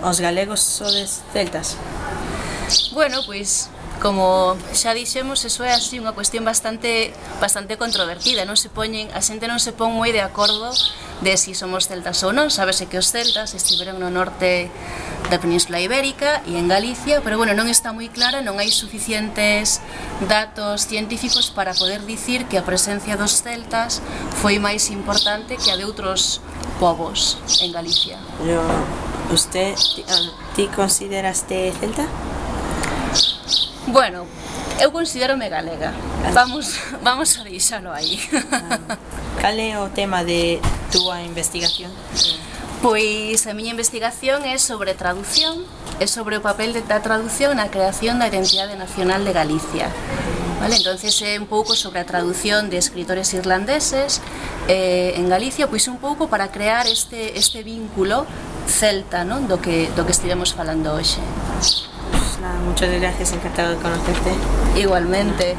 Os galegos sodes celtas? Bueno, pois, como xa dixemos, eso é así unha cuestión bastante controvertida, non se poñen, a xente non se pon moi de acordo de si somos celtas ou non. Sábese que os celtas estiveron no norte da Península Ibérica e en Galicia, pero bueno, non está moi clara, non hai suficientes datos científicos para poder dicir que a presencia dos celtas foi máis importante que a de outros povos en Galicia. Pero ti consideraste celta? Bueno, eu considérome galega. Vamos a deixalo aí. Cal é o tema de túa investigación? Pois a miña investigación é sobre traducción, é sobre o papel da traducción na creación da identidade nacional de Galicia. Vale, entonces é un pouco sobre a traducción de escritores irlandeses en Galicia, pois un pouco para crear este vínculo celta, non? do que estivemos falando hoxe. Muchas gracias, encantado de conocerte. Igualmente.